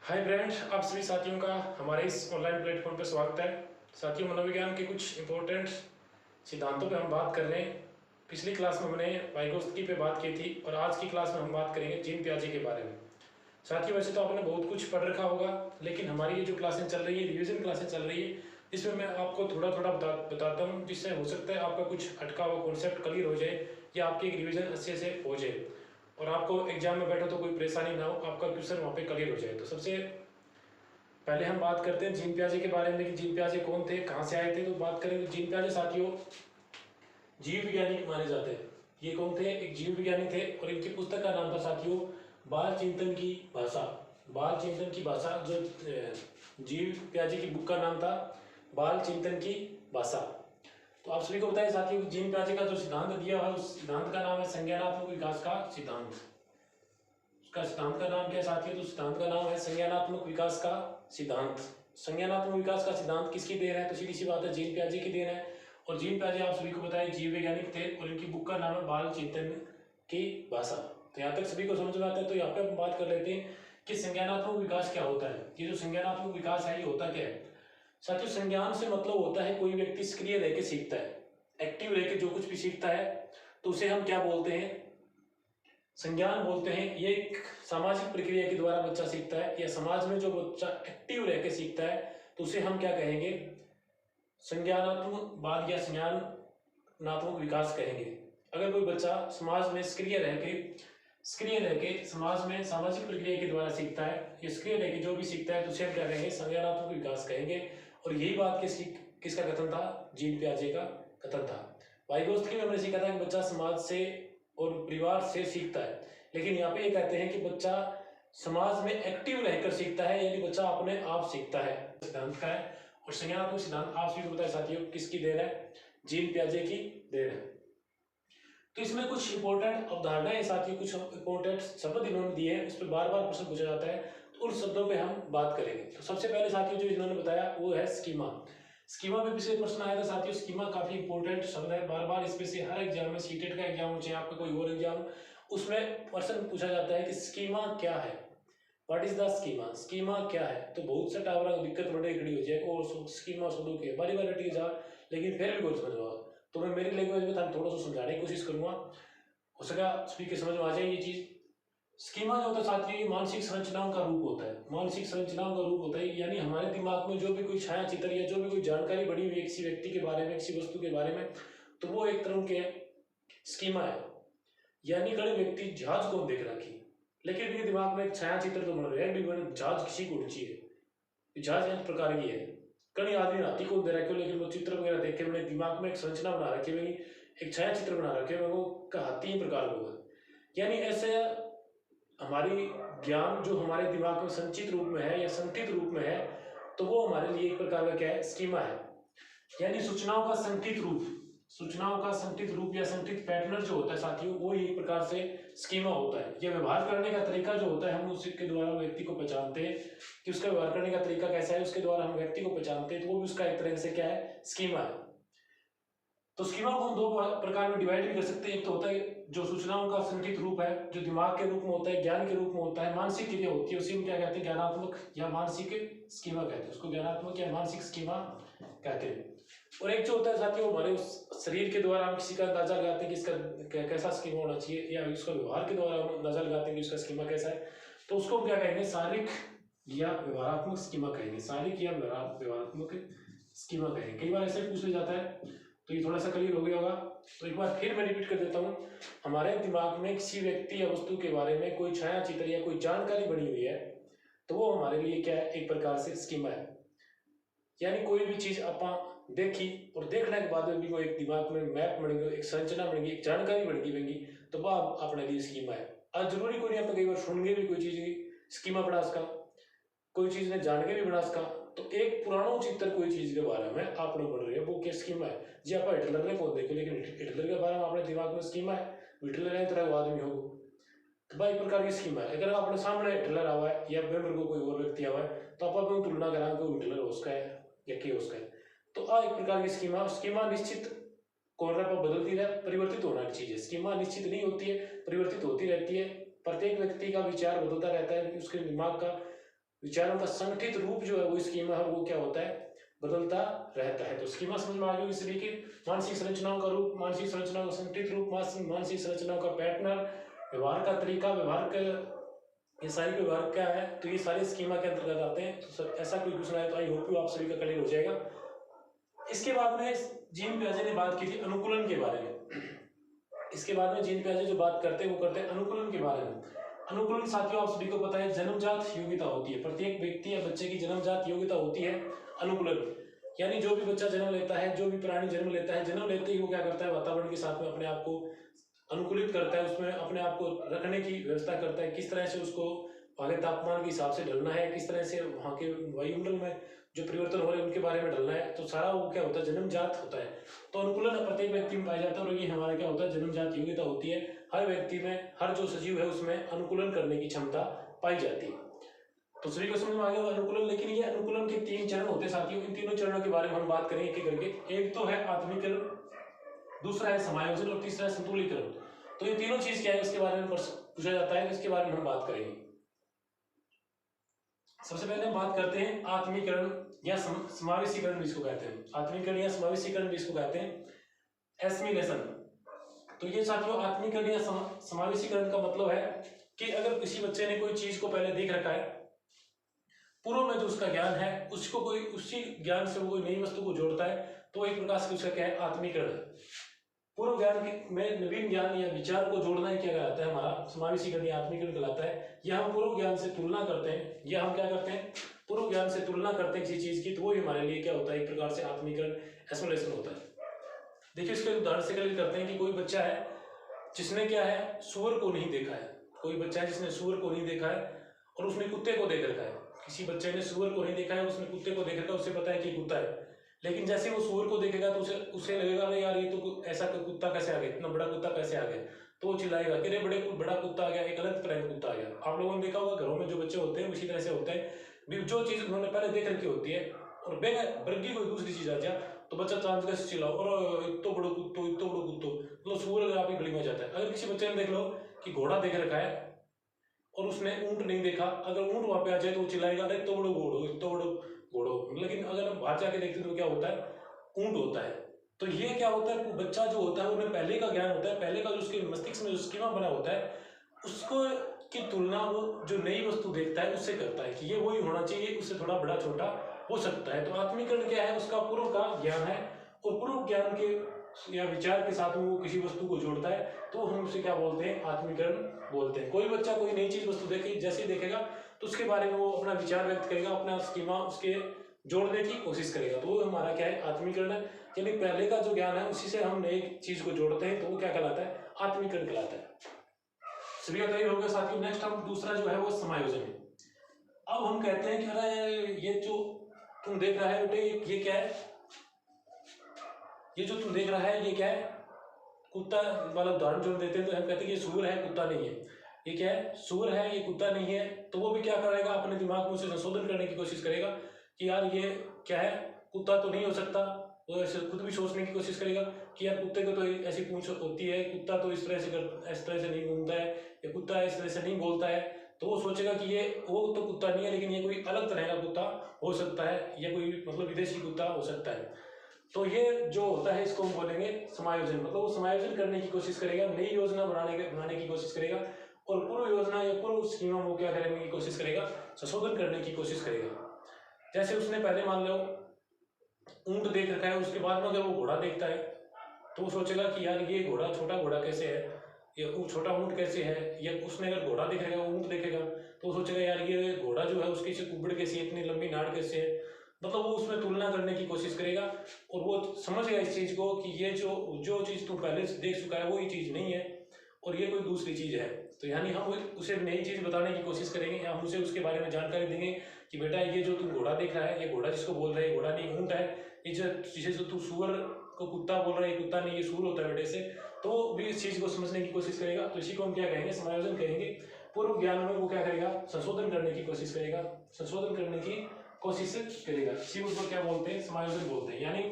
Hi friends, आप सभी साथियों का हमारे इस ऑनलाइन प्लेटफॉर्म पर स्वागत है। साथियों, मनोविज्ञान के कुछ इंपॉर्टेंट सिद्धांतों पे हम बात कर रहे हैं। पिछली क्लास में हमने वाइगोत्स्की पे बात की थी और आज की क्लास में हम बात करेंगे जीन पियाजे के बारे में। साथियों, वैसे तो आपने बहुत कुछ पढ़ रखा होगा, लेकिन हमारी ये जो क्लासें चल रही है, रिविजन क्लासें चल रही है, इसमें मैं आपको थोड़ा थोड़ा बताता हूँ, जिससे हो सकता है आपका कुछ अटका हुआ कॉन्सेप्ट क्लियर हो जाए या आपकी एक रिविजन अच्छे से हो जाए और आपको एग्जाम में बैठो तो कोई परेशानी ना हो, आपका क्वेश्चन वहाँ पे क्लियर हो जाए। तो सबसे पहले हम बात करते हैं जीन पियाजे के बारे में कि जीन पियाजे कौन थे, कहाँ से आए थे। तो बात करें तो जीन पियाजे साथियों जीव वैज्ञानिक माने जाते हैं। ये कौन थे? एक जीव विज्ञानी थे और इनकी पुस्तक का नाम था साथियों बाल चिंतन की भाषा। बाल चिंतन की भाषा, जो जीव पियाजे की बुक का नाम था बाल चिंतन की भाषा। तो आप सभी को बताएं साथियों, जीन पियाजे का जो सिद्धांत दिया है उस सिद्धांत का नाम है संज्ञानात्मक विकास का सिद्धांत। उसका सिद्धांत का नाम क्या है साथियों? तो सिद्धांत का नाम है संज्ञानात्मक विकास का सिद्धांत। संज्ञानात्मक विकास का सिद्धांत किसकी देन है? तो सीधी सी बात है, जीन पियाजे की देन है। और जीन पियाजे आप सभी को बताएं जीव वैज्ञानिक थे और इनकी बुक का नाम है बाल चिंतन की भाषा। तो यहाँ तक सभी को समझ में आता है। तो यहाँ पे हम बात कर लेते हैं कि संज्ञानात्मक विकास क्या होता है। ये जो संज्ञानात्मक विकास है ये होता क्या है साथियों? संज्ञान से मतलब होता है कोई व्यक्ति सक्रिय रह के सीखता है, एक्टिव रह के जो कुछ भी सीखता है, तो उसे हम क्या बोलते हैं? संज्ञान बोलते हैं। ये एक सामाजिक प्रक्रिया के द्वारा बच्चा सीखता है, या समाज में जो बच्चा एक्टिव रह के सीखता है तो उसे हम क्या कहेंगे? संज्ञानात्मक बाद या संज्ञानात्मक विकास कहेंगे। अगर कोई बच्चा समाज में सक्रिय रह के समाज में सामाजिक प्रक्रिया के द्वारा सीखता है, या सक्रिय रह के जो भी सीखता है तो उसे हम क्या कहेंगे? संज्ञानात्मक विकास कहेंगे। और यही बात किसका कथन था? जीन पियाजे का कथन था। वाइगोत्स्की में हमने सीखा था कि बच्चा समाज से और परिवार से सीखता है, लेकिन यहाँ पे ये कहते हैं कि बच्चा समाज में एक्टिव रहकर सीखता है, यानी बच्चा अपने आप सीखता है। सिद्धांत का है। और संज्ञानात्मक सिद्धांत आप सभी को बताए साथियों किसकी देन है? जीन पियाजे की देन है। तो इसमें कुछ इंपॉर्टेंट अवधारणाएं साथियों, कुछ इंपॉर्टेंट शब्द इन्होंने दिए हैं, उस पर बार बार प्रश्न पूछा जाता है, तो उन शब्दों पे हम बात करेंगे। तो सबसे पहले साथियों जो इन्होंने बताया वो है स्कीमा। स्कीमा में पिछले प्रश्न आया था साथियों। स्कीमा काफी इंपॉर्टेंट शब्द है, बार बार इस पे से हर एग्जाम में, सीटेट का एग्जाम हो चाहे आपका कोई और एग्जाम, उसमें प्रश्न पूछा जाता है कि स्कीमा क्या है, what is the schema. Schema क्या है? तो बहुत सा टावर दिक्कत बड़े खड़ी हो जाए और स्कीमा शब्दों के बारी बारी रटी जा, लेकिन फिर भी कुछ समझ में, तो मैं मेरी लैंग्वेज में थोड़ा सा समझाने की कोशिश करूंगा, हो सका सभी के समझ में आ जाए ये चीज। स्कीमा जो होता है साथियों, ये मानसिक संरचनाओं का रूप होता है। मानसिक संरचनाओं का रूप होता है, यानी हमारे दिमाग में जो भी कोई छाया चित्र या जो भी कोई जानकारी बड़ी हुई किसी व्यक्ति के बारे में, किसी वस्तु के बारे में, तो वो एक तरह के स्कीमा है। यानी कड़े व्यक्ति जहाज को देख रखी, लेकिन इनके दिमाग में एक छाया चित्र तो बन रहा है, जहाज किसी को उड़ची है, जहाज एक प्रकार की है। कई आदमी हाथी को दे रखे, लेकिन वो चित्र वगैरह देख के मैंने दिमाग में एक संरचना बना रखी है, एक छाया चित्र बना रखे है, वो हाथी ही प्रकार का होगा। यानी ऐसे हमारी ज्ञान जो हमारे दिमाग में संचित रूप में है या संगठित रूप में है, तो वो हमारे लिए एक प्रकार का क्या है? स्कीमा है। यानी सूचनाओं का संगठित रूप, सूचनाओं का संगठित रूप या संगठित पैटर्न जो होता है साथियों, वो एक प्रकार से स्कीमा होता है। यह व्यवहार करने का तरीका जो होता है, हम उसके द्वारा व्यक्ति को पहचानते हैं कि उसका व्यवहार करने का तरीका कैसा है, उसके द्वारा हम व्यक्ति को पहचानते हैं, तो वो भी उसका एक तरह से क्या है? स्कीमा है। तो स्कीमा को हम दो प्रकार में डिवाइड भी कर सकते हैं। एक तो होता है जो सूचनाओं का संगठित रूप है, जो दिमाग के रूप में होता है, ज्ञान के रूप में होता है, मानसिक क्रिया होती है, उसी में क्या कहते हैं? ज्ञानात्मक या मानसिक स्कीमा कहते हैं, उसको ज्ञानात्मक या मानसिक स्कीमा कहते हैं। और एक जो होता है साथियों, हमारे उस शरीर के द्वारा हम किसी का अंदाजा लगाते हैं कि इसका कैसा स्कीमा होना चाहिए, या उसका व्यवहार के द्वारा हम अंदाजा लगाते हैं कि उसका स्कीमा कैसा है, तो उसको हम क्या कहेंगे? शारीरिक या व्यवहारात्मक स्कीमा कहेंगे। शारीरिक या व्यवहारात्मक स्कीमा कहेंगे। कई बार ऐसे पूछ लिया जाता है, तो ये थोड़ा सा क्लियर हो गया होगा। तो एक बार फिर मैं रिपीट कर देता हूँ। हमारे दिमाग में किसी व्यक्ति या वस्तु के बारे में कोई छाया चित्र या कोई जानकारी बनी हुई है, तो वो हमारे लिए क्या है? एक प्रकार से स्कीमा है। यानी कोई भी चीज आप देखी और देखने के बाद भी वो एक दिमाग में मैप बन गई, एक संरचना बन गई, एक जानकारी बन गई, तो वह अपने लिए स्कीमा है। आज जरूरी कोई नहीं, आप कई बार सुन के भी कोई चीज स्कीमा बना उसका, कोई चीज ने जान के भी बना उसका। तो एक पुराना चित्र कोई चीज के बारे में आप लोग पढ़ रहे हैं, वो क्या स्कीमा है जी? आप हिटलर ने कौन देखे, लेकिन हिटलर के बारे में अपने दिमाग में स्कीमा है, हिटलर है तरह वो आदमी हो, तो भाई एक प्रकार की स्कीमा है। अगर अपने सामने हिटलर आवा है या मेरे को कोई और व्यक्ति आवा है, तो आप अपनी तुलना करा कि हिटलर उसका है या के उसका है, तो आ एक प्रकार की स्कीमा। स्कीमा निश्चित कॉर्नर पर बदलती रहे, परिवर्तित होना की चीज है। स्कीमा निश्चित नहीं होती है, परिवर्तित होती रहती है। प्रत्येक व्यक्ति का विचार बदलता रहता है, उसके दिमाग का विचारों का संगठित रूप जो है वो स्कीमा है वो क्या होता है, बदलता रहता है। तो स्कीमा समझ में आ गई। इस तरीके मानसिक संरचनाओं का रूप, मानसिक संरचनाओं का संगठित रूप, मानसिक संरचनाओं का पैटर्न, व्यवहार का तरीका, व्यवहार का ये सारी व्यवहार क्या है, तो ये सारे स्कीमा के अंतर्गत आते हैं। तो ऐसा कोई क्वेश्चन आए तो आई होप यू आप सभी का क्लियर हो जाएगा। इसके बाद में जीन पियाजे ने बात की थी अनुकूलन के बारे में। इसके बाद में जीन पियाजे जो बात करते हैं वो करते हैं अनुकूलन के बारे में। अनुकूलन साथियों आप सभी को पता है जन्मजात योग्यता होती है, प्रत्येक व्यक्ति या बच्चे की जन्मजात योग्यता होती है अनुकूलन। यानी जो भी बच्चा जन्म लेता है, जो भी प्राणी जन्म लेता है, जन्म लेते ही वो क्या करता है, वातावरण के साथ में अपने आप को अनुकूलित करता है, उसमें अपने आप को रखने की व्यवस्था करता है, किस तरह से उसको वहाँ के तापमान के हिसाब से ढलना है, किस तरह से वहाँ के वायुमंडल में जो परिवर्तन हो रहे हैं उनके बारे में ढलना है। तो सारा वो क्या होता है, जन्मजात होता है। तो अनुकूलन प्रत्येक व्यक्ति में पाया जाता है और ये हमारा क्या होता है, जन्मजात योग्यता होती है। हर व्यक्ति में, हर जो सजीव है उसमें अनुकूलन करने की क्षमता पाई जाती है। तो सभी को समझ में आ गया अनुकूलन। लेकिन ये अनुकूलन के 3 चरण होते हैं साथियों। इन तीनों चरणों के बारे में हम बात करेंगे एक एक करके। एक तो है आत्मीकरण, दूसरा है समायोजन और तीसरा है संतुलीकरण। तो ये तीनों चीज क्या है उसके बारे में पूछा जाता है, इसके बारे में हम बात करेंगे। सबसे पहले हम बात करते हैं आत्मीकरण या समावेशीकरण भी इसको कहते हैं। आत्मीकरण या समावेशीकरण भी इसको कहते हैं, एसिमिलेशन। तो ये साथियों आत्मीकरण या समावेशीकरण का मतलब है कि अगर किसी बच्चे ने कोई चीज को पहले देख रखा है, पूर्व में जो उसका ज्ञान है उसको कोई उसी ज्ञान से वो कोई नई वस्तु को जोड़ता है, तो एक प्रकार से उसका क्या है, आत्मीकरण है। पूर्व ज्ञान में नवीन ज्ञान या विचार को जोड़ना ही क्या कहलाता है, हमारा समावेशीकरण या आत्मीकरण कहलाता है। या हम पूर्व ज्ञान से तुलना करते हैं, या हम क्या करते हैं, पूर्व ज्ञान से तुलना करते हैं किसी चीज की, तो वो हमारे लिए क्या होता है, एक प्रकार से आत्मीकरण, एसिमिलेशन होता है। देखिए इसके उदाहरण से क्लियर करते हैं कि कोई बच्चा है जिसने क्या है, सूअर को नहीं देखा है। कोई बच्चा है जिसने सूअर को नहीं देखा है और उसने कुत्ते को देख रखा है। किसी बच्चे ने सूअर को नहीं देखा है, उसने कुत्ते को देख रखा है, उसे पता है कि कुत्ता है। लेकिन जैसे वो सूअर को देखेगा तो उसे लगेगा नहीं यार ये तो ऐसा कुत्ता कैसे आ गया, इतना बड़ा कुत्ता कैसे आ गया, तो वो चिल्लाएगा कि अरे बड़ा कुत्ता आ गया, एक अलग तरह का कुत्ता आ गया। आप लोगों ने देखा होगा घरों में जो बच्चे होते हैं उसी तरह से होते हैं, जो चीज उन्होंने पहले देख रखी होती है और बर्गी कोई दूसरी चीज आ जाए तो बच्चा चांद कैसे चिल्लाओ और इतना बड़ो कुत्तो, मतलब सूअर अगर आपकी गली में जाता है। अगर किसी बच्चे ने देख लो कि घोड़ा देख रखा है और उसने ऊंट नहीं देखा, अगर ऊंट वहां पे आ जाए तो वो चिल्लाएगा अरे इतना बड़ो घोड़ो। लेकिन अगर हम बाहर जाके देखते तो क्या होता है, ऊंट होता है। तो ये क्या होता है, बच्चा जो होता है उन्हें पहले का ज्ञान होता है, पहले का जो उसके मस्तिष्क में जो स्कीमा बना होता है उसको की तुलना वो जो नई वस्तु देखता है उससे करता है कि ये वही होना चाहिए, उससे थोड़ा बड़ा छोटा हो सकता है। तो आत्मीकरण क्या है, उसका पूर्व का ज्ञान है और पूर्व ज्ञान के या विचार के साथ वो किसी वस्तु को जोड़ता है, तो हम उसे क्या बोलते हैं, आत्मीकरण बोलते हैं। कोई बच्चा कोई नई चीज वस्तु देखे, जैसे ही देखेगा तो उसके बारे में वो अपना विचार व्यक्त करेगा, अपना स्कीमा उसके जोड़ने की कोशिश करेगा, तो वो हमारा क्या है, आत्मीकरण है। यानी पहले का जो ज्ञान है उसी से हम नई चीज को जोड़ते हैं, तो वो क्या कहलाता है, आत्मीकरण कहलाता है। सभी का तैयार हो गया साथियों। नेक्स्ट हम दूसरा जो है वो समायोजन है। अब हम कहते हैं कि अरे ये जो तुम देख रहा है बेटे ये क्या है, ये जो तुम देख रहा है ये क्या है, कुत्ता वाला उदाहरण जो देते हैं तो हम कहते हैं कि ये सूअर है, कुत्ता नहीं है। ये क्या है, सूअर है, ये कुत्ता नहीं है। तो वो भी क्या करेगा, अपने दिमाग में उसे संशोधन करने की कोशिश करेगा कि यार ये क्या है, कुत्ता तो नहीं हो सकता। वो ऐसे खुद भी सोचने की कोशिश करेगा कि यार कुत्ते को तो ऐसी पूंछ होती है, कुत्ता तो इस तरह से नहीं घूमता है, या कुत्ता इस तरह से नहीं बोलता है। तो वो सोचेगा कि ये वो तो कुत्ता नहीं है, लेकिन ये कोई अलग तरह का कुत्ता हो सकता है, या कोई मतलब विदेशी कुत्ता हो सकता है। तो ये जो होता है इसको हम बोलेंगे समायोजन। मतलब वो समायोजन करने की कोशिश करेगा, नई योजना बनाने की कोशिश करेगा, और पूर्व योजना या पूर्व स्कीमों को क्या करने की कोशिश करेगा, संशोधन करने की कोशिश करेगा। जैसे उसने पहले मान लो ऊंट देख रखा है, उसके बाद में अगर वो घोड़ा देखता है तो वो सोचेगा कि यार ये घोड़ा, छोटा घोड़ा कैसे है, या छोटा ऊंट कैसे है। या उसने अगर घोड़ा देखेगा, ऊंट देखेगा तो वो सोचेगा यार ये घोड़ा जो है उसकी कुबड़ कैसी है, इतनी लंबी नाड़ कैसे है। मतलब वो उसमें तुलना करने की कोशिश करेगा, और वो समझेगा इस चीज को कि ये जो चीज तू पहले से देख चुका है वो ये चीज नहीं है, और ये कोई दूसरी चीज है। तो यानी हम उसे नई चीज बताने की कोशिश करेंगे, हम उसे उसके बारे में जानकारी देंगे कि बेटा ये जो तू घोड़ा देख रहा है, ये घोड़ा जिसको बोल रहा है, ये घोड़ा नहीं ऊंट है। ये जिसे तू सूअर को कुत्ता बोल रहा है, ये कुत्ता नहीं, ये सूअर होता है बेटे से। तो भी इस चीज को समझने की कोशिश करेगा। तो इसी को हम क्या कहेंगे, समायोजन कहेंगे। पूर्व ज्ञान में वो क्या करेगा, संशोधन करने की कोशिश करेगा, संशोधन करने की कोशिश करेगा। इसी को क्या बोलते हैं, समायोजन बोलते हैं। यानी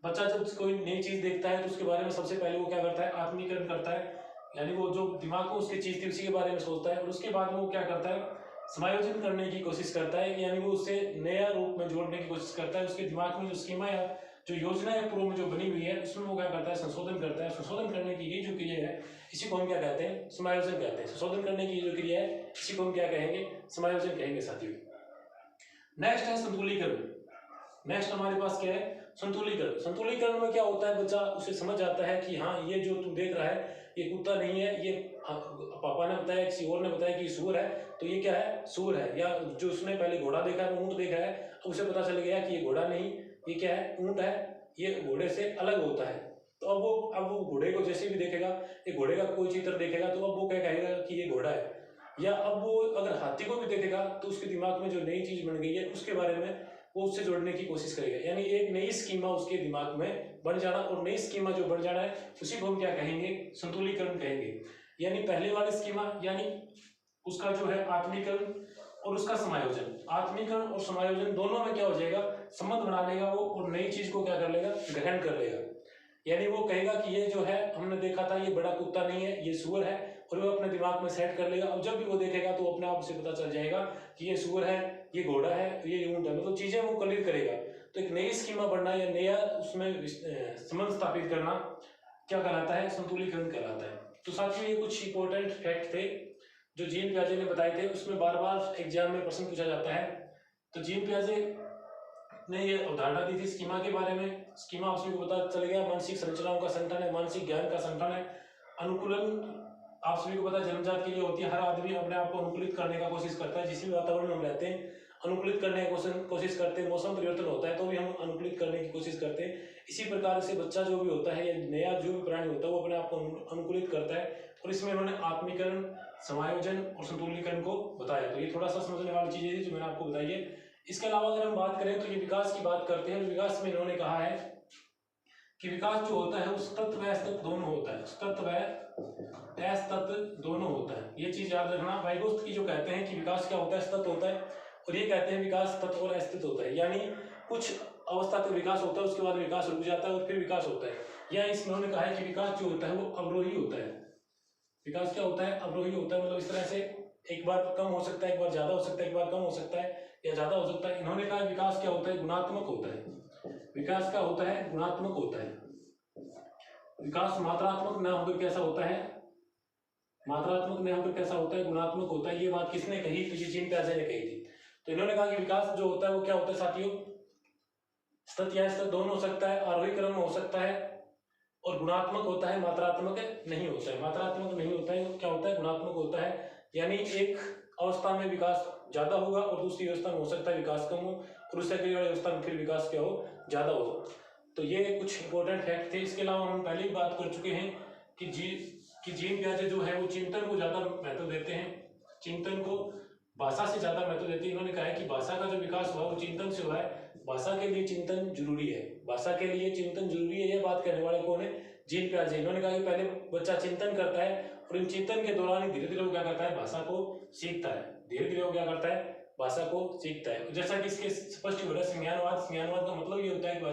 बच्चा जब कोई नई चीज देखता है तो उसके बारे में सबसे पहले वो क्या करता है, आत्मीकरण करता है। यानी वो जो दिमाग में उसकी चीज थी उसी के बारे में सोचता है, और उसके बाद में वो क्या करता है, समायोजन करने की कोशिश करता है, यानी वो उसे नया रूप में जोड़ने की कोशिश करता है। उसके दिमाग में जो स्कीमा या जो योजना है पूर्व में जो बनी हुई है उसमें वो क्या करता है, संशोधन करता है। संशोधन करने की ये जो क्रिया है इसी को हम क्या कहते हैं, समायोजन कहते हैं। संशोधन करने की जो क्रिया है इसी को हम क्या कहेंगे, समायोजन कहेंगे साथियों। नेक्स्ट है संतुलीकरण। नेक्स्ट हमारे पास क्या है, संतुलीकरण। संतुलीकरण में क्या होता है, बच्चा उसे समझ आता है कि हाँ ये जो तू देख रहा है ये कुत्ता नहीं है, ये पापा ने बताया, किसी और ने बताया कि सूर है, तो ये क्या है, सूर है। या जो उसने पहले घोड़ा देखा है, ऊंट देखा है, अब उसे पता चल गया कि ये घोड़ा नहीं, ये क्या है, ऊंट है, ये घोड़े से अलग होता है। तो अब वो घोड़े को जैसे भी देखेगा, ये घोड़े का कोई चित्र देखेगा तो अब वो क्या कहेगा कि ये घोड़ा है। या अब वो अगर हाथी को भी देखेगा तो उसके दिमाग में जो नई चीज बन गई है उसके बारे में वो उससे जोड़ने की कोशिश करेगा। यानी एक नई स्कीमा उसके दिमाग में बन जाना, और नई स्कीमा जो बन जाना है उसी को हम क्या कहेंगे, संतुलीकरण कहेंगे। यानी पहले वाली स्कीमा यानी उसका जो है आत्मीकरण और उसका समायोजन, आत्मीकरण और समायोजन दोनों में क्या हो जाएगा, संबंध बना लेगा वो, और नई चीज को क्या कर लेगा, ग्रहण कर लेगा। यानी वो कहेगा कि ये जो है हमने देखा था ये बड़ा कुत्ता नहीं है, ये सूअर है, और वो अपने दिमाग में सेट कर लेगा। अब जब भी वो देखेगा तो अपने आप से पता चल जाएगा कि ये सूअर है, ये घोड़ा है, ये ऊंट है, मतलब चीजें वो क्लियर करेगा। तो एक नई स्कीमा बनना या नया उसमें संबंध स्थापित करना क्या कहलाता है, संतुलीकरण कहलाता है। तो साथियों ये कुछ इंपॉर्टेंट फैक्ट थे जो जीन पियाजे ने बताए थे। उसमें बार बार एग्जाम में प्रश्न पूछा जाता है। तो जीन पियाजे ने ये अवधारणा दी थी स्कीमा के बारे में। स्कीमा आप सभी को पता चल गया, मानसिक संरचनाओं का संगठन है, मानसिक ज्ञान का संगठन है। अनुकूलन आप सभी को पता है जन्मजात के लिए होती है। हर आदमी अपने आप को अनुकूलित करने का कोशिश करता है, जिस भी वातावरण में हम रहते हैं अनुकूलित करने की कोशिश करते हैं। मौसम परिवर्तन होता है तो भी हम अनुकूलित करने की कोशिश करते हैं। इसी प्रकार से बच्चा जो भी होता है या नया जो भी प्राणी होता है वो अपने आप को अनुकूलित करता है। और इसमें उन्होंने आत्मीकरण, समायोजन और संतुलीकरण को बताया। तो ये थोड़ा सा समझने वाली चीजें थी जो मैंने आपको बताई है। इसके अलावा अगर हम बात करें तो ये विकास की बात करते हैं। विकास में इन्होंने कहा है कि विकास जो होता है वो तत्व व तत्व दोनों होता है, तत्व व तत्व दोनों होता है। ये चीज याद रखना। वाइगोत्स्की की जो कहते हैं कि विकास क्या होता है, तत्व होता है, और ये कहते हैं विकास तत्व और अस्तित्व होता है। यानी कुछ अवस्था तक विकास होता है, उसके बाद विकास रुक जाता है और फिर विकास होता है। या इसमें उन्होंने कहा है कि विकास जो होता है वो अवरोही होता है। विकास क्या होता है, अवरोही होता है। मतलब इस तरह से एक बार कम हो सकता है, एक बार ज्यादा हो सकता है, एक बार कम हो सकता है या ज्यादा हो सकता है। इन्होंने कहा विकास क्या होता है, गुणात्मक होता है। विकास क्या होता है, गुणात्मक होता है। विकास मात्रात्मक न होकर कैसा होता है, मात्रात्मक न होकर कैसा होता है, गुणात्मक होता है। ये बात किसने कही, तो ये जीन पियाजे ने कही थी। तो इन्होंने कहा कि विकास जो होता है वो क्या होता है साथियों, सतत या स्तर दोनों हो सकता है, आरोही क्रम में हो सकता है, और गुणात्मक होता है, मात्रात्मक नहीं होता है। मात्रात्मक नहीं होता है, क्या होता है, गुणात्मक होता है। यानी एक अवस्था में विकास ज्यादा होगा और दूसरी अवस्था में हो सकता है विकास कम हो, और उससे अगली वाली अवस्था में फिर विकास क्या हो, ज्यादा हो। तो ये कुछ इंपॉर्टेंट फैक्ट थे। इसके अलावा हम पहले ही बात कर चुके हैं कि जीन पियाजे जो है वो चिंतन को ज्यादा महत्व देते हैं, चिंतन को भाषा से ज्यादा महत्व देते हैं। इन्होंने कहा है कि भाषा का जो विकास हुआ वो चिंतन से हुआ है। भाषा के लिए चिंतन जरूरी है, भाषा के लिए चिंतन जरूरी है। ये बात कहने वाले कौन है, जीन पियाजे। इन्होंने कहा कि पहले बच्चा चिंतन करता है और इन चिंतन के दौरान धीरे धीरे वो क्या करता है, भाषा को सीखता है। धीरे धीरे वो क्या करता है, भाषा को सीखता है। जैसा कि इसके स्पष्ट हो रहा है संज्ञानवाद। संज्ञानवाद का मतलब ये होता है कि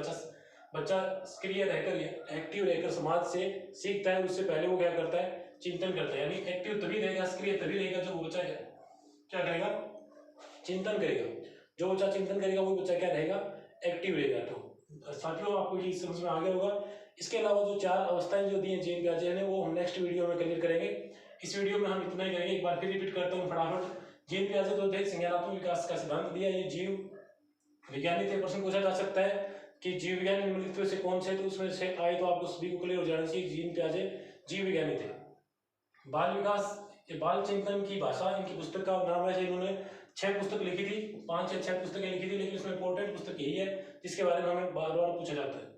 बच्चा सक्रिय रहकर, एक्टिव रहकर समाज से सीखता है। उससे पहले वो क्या करता है, चिंतन करता है। यानी एक्टिव तभी रहेगा, सक्रिय तभी रहेगा जब वो बच्चा क्या करेगा, चिंतन करेगा। जो बच्चा चिंतन करेगा वो बच्चा क्या रहेगा, एक्टिव रहेगा। तो साथियों आपको ये समझ में आ गया होगा। इसके अलावा जो 4 अवस्थाएं जो दी हैं जीन पियाजे ने वो हम नेक्स्ट वीडियो में क्लियर करेंगे। इस वीडियो में हम इतना ही करेंगे। एक बार फिर रिपीट करता हूँ फटाफट। जीन पियाजे तो थे संज्ञानात्मक विकास का सिद्धांत दिया, ये जीव विज्ञानी थे। प्रश्न पूछा जा सकता है कि जीव विज्ञान निम्नलिखित से कौन से, तो उसमें से आए तो आपको सभी को क्लियर हो जाना चाहिए। जीन पियाजे जीव विज्ञानी थे। बाल विकास, बाल चिंतन की भाषा, इनकी पुस्तक का नाम है। इन्होंने 6 पुस्तक लिखी थी, 5 या 6 पुस्तकें लिखी थी, लेकिन इसमें इंपॉर्टेंट पुस्तक यही है जिसके बारे में हमें बार बार पूछा जाता है।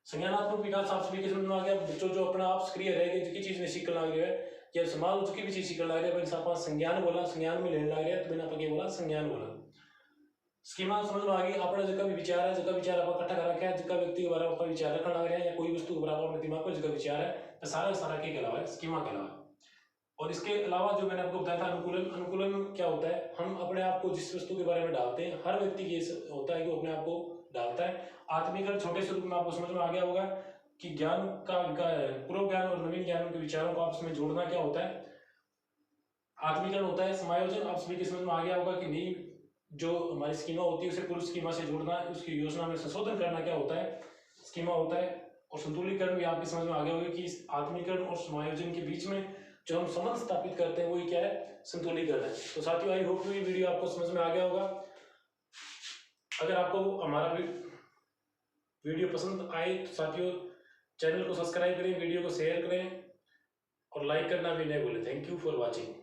संज्ञानात्मक विकास आप सभी के समझ में आ गया। बच्चों जो अपना आप सक्रिय रहेगा, जिसकी चीज ने सीखने लग रहा है या समाज उसकी भी चीज सीखने लग रहा है, इंसान संज्ञान बोला, संज्ञान में लेने लग रहा है, तो बिना पके बोला संज्ञान बोला। स्कीमा समझ में आ गई। अपना जगह भी विचार है, जगह विचार आप इकट्ठा कर रखा है, जगह व्यक्ति के बारे में विचार रखने लग रहे हैं, या कोई वस्तु के बराबर अपने दिमाग पर जगह विचार है, तो सारा के अलावा स्कीमा के अलावा। और इसके अलावा जो मैंने आपको बताया था अनुकूलन। अनुकूलन क्या होता है, हम अपने आप को जिस वस्तु के बारे में डालते हैं, हर व्यक्ति ये होता है कि वो अपने आप को डालता है। आत्मीकरण छोटे स्वरूप में आपको समझ में आ गया होगा कि ज्ञान का पूर्व ज्ञान और नवीन ज्ञान के विचारों को आपस में जोड़ना क्या होता है। आत्मीकरण होता है समायोजन। आप सभी के समझ में आ गया होगा कि नई जो हमारी स्कीमा होती है उसे पूर्व स्कीमा से जोड़ना, उसकी योजना में संशोधन करना क्या होता है, स्कीमा होता है। और संतुलीकरण भी आपके समझ में आ गया होगा कि इस आत्मीकरण और समायोजन के बीच में जो हम संबंध स्थापित करते हैं वही क्या है, संतुलीकरण है। तो साथियों, आई होप ये वीडियो आपको समझ में आ गया होगा। अगर आपको हमारा वीडियो पसंद आए तो साथियों चैनल को सब्सक्राइब करें, वीडियो को शेयर करें और लाइक करना भी नहीं भूलें। Thank you for watching.